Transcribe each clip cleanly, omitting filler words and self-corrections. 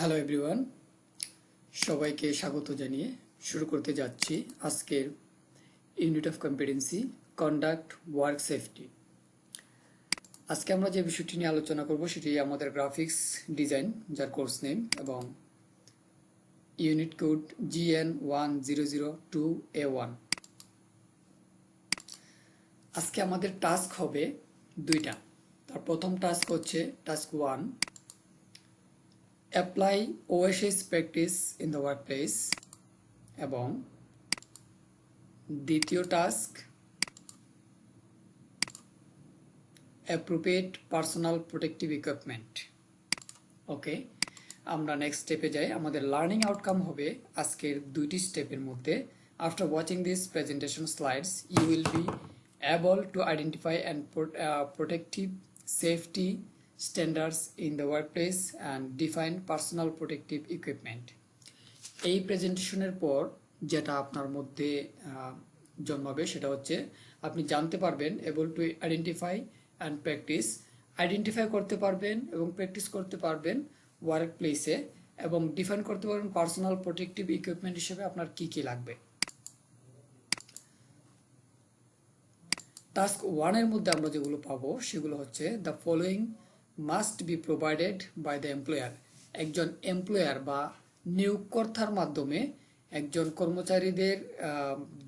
Hello everyone, সবাইকে স্বাগত জানিয়ে শুরু করতে যাচ্ছি আজকের unit of competency conduct work safety. আজকে আমরা যে বিষয়টি নিয়ে আলোচনা করব সেটি আমাদের গ্রাফিক্স ডিজাইন, যার কোর্স নেম এবং ইউনিট কোড GN1002A1। আজকে আমাদের টাস্ক হবে দুইটা। তার প্রথম টাস্ক হচ্ছে task 1, apply OSH practice in the workplace, এবং দ্বিতীয় task appropriate personal protective equipment। ওকে, আমরা নেক্সট স্টেপে যাই। আমাদের লার্নিং আউটকাম হবে আজকের দুইটি স্টেপের মধ্যে। After watching this presentation slides you will be able to identify and protective safety standards in the workplace and define personal protective equipment। এই প্রেজেন্টেশনের পর যেটা আপনার মধ্যে জন্মাবে সেটা হচ্ছে আপনি জানতে পারবেন able to identify and practice, identify করতে পারবেন এবং প্র্যাকটিস করতে পারবেন ওয়ার্ক প্লেসে, এবং ডিফাইন করতে পারবেন পার্সোনাল প্রোটেক্টিভ ইকুইপমেন্ট হিসেবে আপনার কি কি লাগবে। টাস্ক 1 এর মধ্যে আমরা যেগুলো পাবো সেগুলো হচ্ছে the following must be provided by the employer. একজন এমপ্লয়ার বা নিয়োগকর্তার মাধ্যমে একজন কর্মচারীদের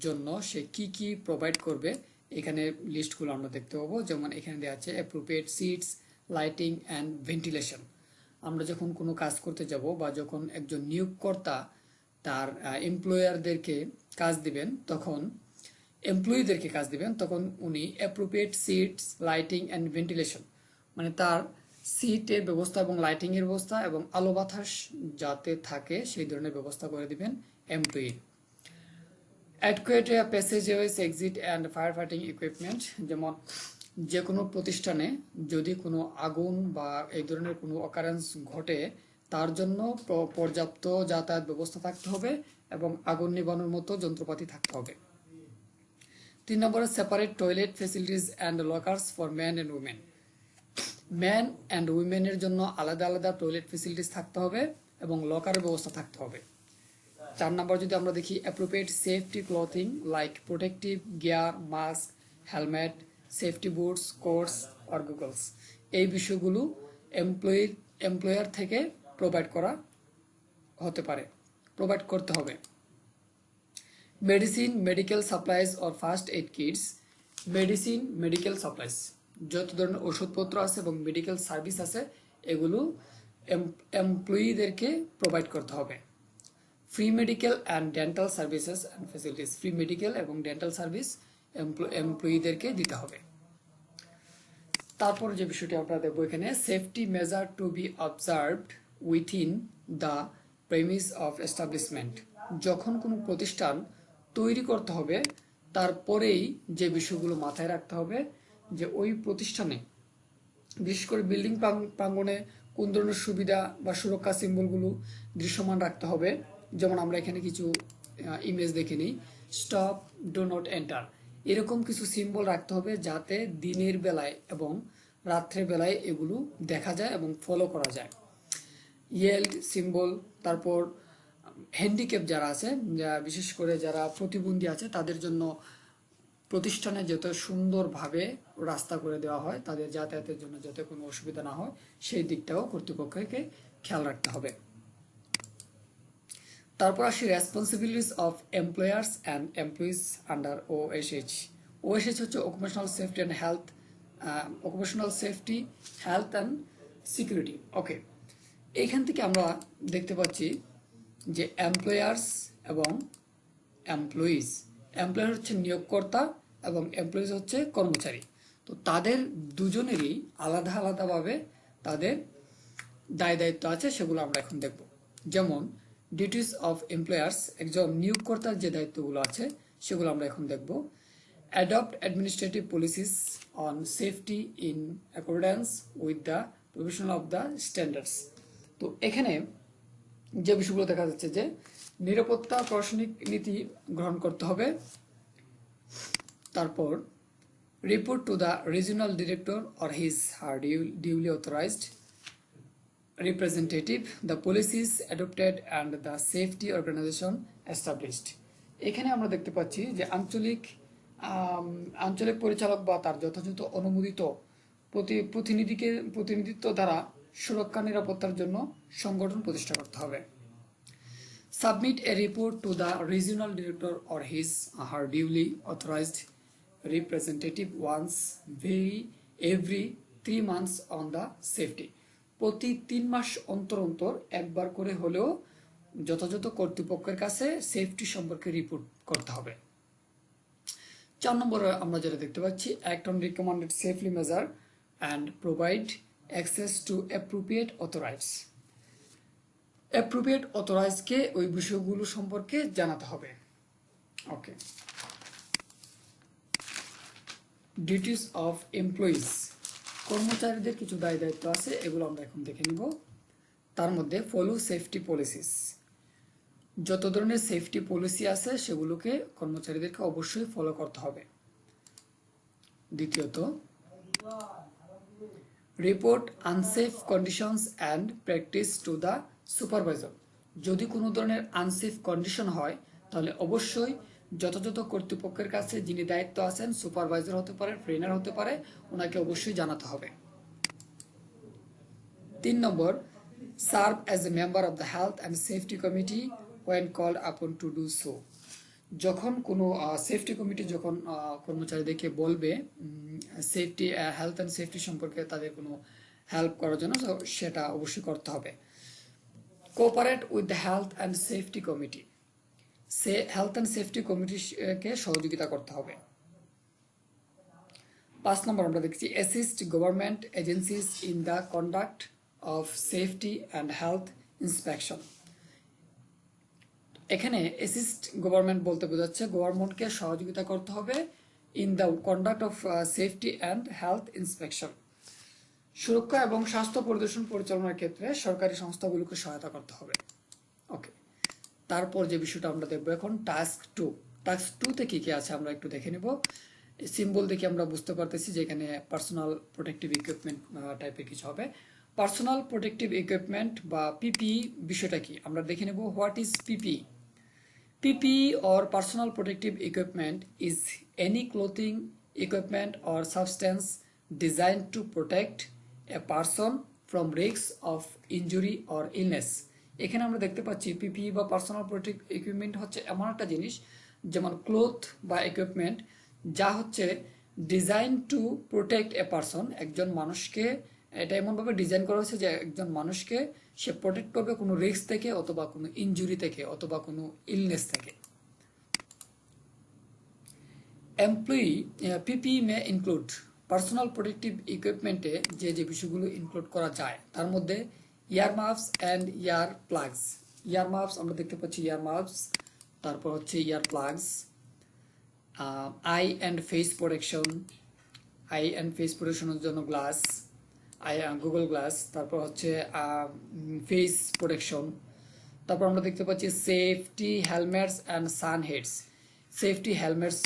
জন্য সে কি কি প্রোভাইড করবে, এখানে লিস্টগুলো আমরা দেখতে পাবো। যেমন এখানে দেওয়া আছে appropriate seats, lighting and ventilation. আমরা যখন কোনো কাজ করতে যাব বা যখন একজন নিয়োগকর্তা তার এমপ্লয়ারদেরকে কাজ দিবেন তখন তখন উনি appropriate seats, lighting and ventilation মানে তার সিটের ব্যবস্থা এবং লাইটিং এর ব্যবস্থা এবং আলো বাতাস যাতে থাকে সেই ধরনের ব্যবস্থা করে দিবেন employee. Adequate passageways, exit and fire fighting equipment. যেমন যে কোনো প্রতিষ্ঠানে যদি কোনো আগুন বা এই ধরনের কোনো অকারেন্স ঘটে তার জন্য পর্যাপ্ত যাতায়াত ব্যবস্থা থাকতে হবে এবং আগুন নিবানোর মতো যন্ত্রপাতি থাকতে হবে। 3 নম্বরে separate toilet facilities and lockers for man and women. Man and উইমেনের জন্য আলাদা আলাদা টয়লেট ফেসিলিটিস থাকতে হবে এবং লকারের ব্যবস্থা থাকতে হবে। 4 নম্বর যদি আমরা দেখি appropriate safety clothing like protective gear, mask, helmet, safety boots, coats or goggles. এই বিষয়গুলো এমপ্লয়ার থেকে প্রোভাইড করতে হবে। Medicine, medical supplies or first aid kits. Medicine, medical supplies যত ধরনের ওষুধপত্র আছে এবং মেডিকেল সার্ভিস আছে এগুলো এমপ্লয়ীদেরকে প্রোভাইড করতে হবে। Free medical and dental services and facilities. Free medical এবং ডেন্টাল সার্ভিস এমপ্লয়ীদেরকে দিতে হবে। তারপর যে বিষয়টি আমরা দেখবো এখানে safety measure to be observed within the premise of establishment. যখন কোনো প্রতিষ্ঠান তৈরি করতে হবে তারপরেই যে বিষয়গুলো মাথায় রাখতে হবে যে ওই প্রতিষ্ঠানে বিশেষ করে বিল্ডিং প্রাঙ্গণে কোন ধরনের সুবিধা বা সুরক্ষা সিম্বলগুলো দৃশ্যমান রাখতে হবে। যেমন আমরা এখানে কিছু ইমেজ দেখে নিই, স্টপ, ডো নট এন্টার, এরকম কিছু সিম্বল রাখতে হবে যাতে দিনের বেলায় এবং রাত্রের বেলায় এগুলো দেখা যায় এবং ফলো করা যায়। ইয়েল্ড সিম্বল, তারপর হ্যান্ডিক্যাপ যারা আছে, বিশেষ করে যারা প্রতিবন্ধী আছে তাদের জন্য প্রতিষ্ঠানে যাতে সুন্দরভাবে রাস্তা করে দেওয়া হয়, তাদের যাতায়াতের জন্য যাতে কোনো অসুবিধা না হয় সেই দিকটাও কর্তৃপক্ষকে খেয়াল রাখতে হবে। তারপর আসি responsibilities of employers and employees under OSH। OSH হচ্ছে occupational safety and health and security. Okay, এইখান থেকে আমরা দেখতে পাচ্ছি যে এমপ্লয়ার্স এবং এমপ্লয়িজ। এমপ্লয়ার হচ্ছে নিয়োগকর্তা এবং এমপ্লয়িজ হচ্ছে কর্মচারী। তো তাদের দুজনেরই আলাদা আলাদাভাবে তাদের দায়িত্ব আছে, সেগুলো আমরা এখন দেখব। যেমন ডিউটিস অফ এমপ্লয়ার্স, একজন নিয়োগকর্তার যে দায়িত্বগুলো আছে সেগুলো আমরা এখন দেখব। Adopt administrative policies on safety in accordance with the provision of the standards. তো এখানে যে বিষয়গুলো দেখা যাচ্ছে যে নিরাপত্তা প্রশাসনিক নীতি গ্রহণ করতে হবে। তারপর report to the regional director or his her duly authorised representative, the policies adopted and the safety organization established. এখানে আমরা দেখতে পাচ্ছি যে আঞ্চলিক পরিচালক বা তার যথাযথ অনুমোদিত প্রতিনিধিত্ব দ্বারা সুরক্ষা নিরাপত্তার জন্য সংগঠন প্রতিষ্ঠা করতে হবে। Submit a report to the regional director or his or her duly authorized representative once every 3 months on the safety. প্রতি 3 মাস অন্তর অন্তর একবার করে হলেও যথাযথ কর্তৃপক্ষের কাছে সেফটি সম্পর্কে রিপোর্ট করতে হবে। 4 নম্বরে আমরা যেটা দেখতে পাচ্ছি, act on recommended safely measure and provide access to appropriate authorized. Appropriate অথরাইজকে ওই বিষয়গুলো সম্পর্কে জানাতে হবে। ওকে, ডিউটিস অফ এমপ্লয়িজ, কর্মচারীদের কিছু দায় দায়িত্ব আছে, এগুলো আমরা এখন দেখে নিব। তার মধ্যে ফলো সেফটি পলিসিস, যত ধরনের সেফটি পলিসি আছে সেগুলোকে কর্মচারীদেরকে অবশ্যই ফলো করতে হবে। দ্বিতীয়ত, report unsafe conditions and practice to the supervisor. যদি কোনো ধরনের আনসেফ কন্ডিশন হয় তাহলে অবশ্যই যথাযথ কর্তৃপক্ষের কাছে যিনি দায়িত্ব আছেন, সুপারভাইজার হতে পারে, ট্রেনার হতে পারে, ওনাকে অবশ্যই জানাতে হবে। 3 নম্বর, serve as a member of the health and safety committee when called upon to do so. যখন কোনো সেফটি কমিটি যখন কর্মচারীদেরকে বলবে সেফটি হেলথ অ্যান্ড সেফটি সম্পর্কে তাদের কোনো হেল্প করার জন্য, সেটা অবশ্যই করতে হবে। Cooperate with the health and safety committee, health and safety কমিটিকে সহযোগিতা করতে হবে। 5 নম্বর আমরা দেখছি, assist government agencies in the conduct of safety and health inspection. এখানে অ্যাসিস্ট গভর্নমেন্ট বলতে বোঝাচ্ছে গভর্নমেন্টকে সহযোগিতা করতে হবে in the conduct of safety and health inspection. সুরক্ষা এবং স্বাস্থ্য পরিদর্শন পরিচালনার ক্ষেত্রে সরকারি সংস্থাগুলোকে সহায়তা করতে হবে। ওকে, তারপর যে বিষয়টা আমরা দেখবো এখন, টাস্ক 2। টাস্ক 2তে কি কি আছে আমরা একটু দেখে নেব। সিম্বল দেখে আমরা বুঝতে পারতেছি যে এখানে পার্সোনাল প্রোটেক্টিভ ইকুইপমেন্ট টাইপের কিছু হবে। পার্সোনাল প্রোটেক্টিভ ইকুইপমেন্ট বা পিপিই বিষয়টা কি আমরা দেখে নেব। What is PPE? PPE or personal protective equipment is any clothing, equipment or substance designed to protect a person from risks of injury or illness. এখানে আমরা দেখতে পাচ্ছি পিপিই বা পার্সোনাল প্রোটেক্টিভ ইকুইপমেন্ট হচ্ছে এমন একটা জিনিস, যেমন ক্লোথ বা ইকুইপমেন্ট, যা হচ্ছে design to protect a person, একজন মানুষকে এটা এমনভাবে ডিজাইন করা হয়েছে যে একজন মানুষকে সে প্রোটেক্ট করবে কোনো রিস্ক থেকে, অথবা কোনো ইনজুরি থেকে, অথবা কোনো ইলনেস থেকে। এমপ্লয়ি পিপিই মে ইনক্লুড, পার্সোনাল প্রোটেক্টিভ ইকুইপমেন্টে যে যে বিষয়গুলো ইনক্লুড করা যায় তার মধ্যে ইয়ার মাফস অ্যান্ড ইয়ার প্লাগস। ইয়ার মাফস আমরা দেখতে পাচ্ছি, ইয়ার মাফস, তারপর হচ্ছে ear plugs, eye and face protection, eye and face প্রোটেকশনের জন্য গ্লাস, গুগল গ্লাস, তারপর হচ্ছে ফেস প্রোটেকশন। তারপর আমরা দেখতে পাচ্ছি safety helmets and sun heads, safety helmets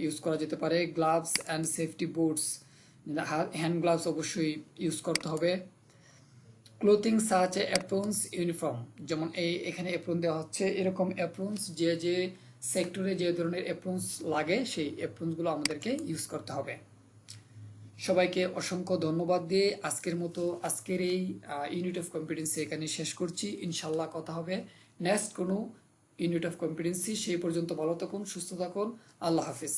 use করা যেতে পারে, gloves and safety boots, hand gloves অবশ্যই ইউজ করতে হবে। ক্লোথিং সাচ অ্যাপ্রনস ইউনিফর্ম, যেমন এখানে অ্যাপ্রন দেওয়া হচ্ছে, এরকম অ্যাপ্রনস যে যে সেক্টরে যে ধরনের অ্যাপ্রনস লাগে সেই অ্যাপ্রনসগুলো আমাদেরকে ইউজ করতে হবে। সবাইকে অসংখ্য ধন্যবাদ দিয়ে আজকের এই ইউনিট অফ কম্পিটেন্সি এখানে শেষ করছি। ইনশাল্লাহ কথা হবে নেক্সট কোনো ইউনিট অফ কম্পিটেন্সি। সেই পর্যন্ত ভালো থাকুন, সুস্থ থাকুন, আল্লাহ হাফিজ।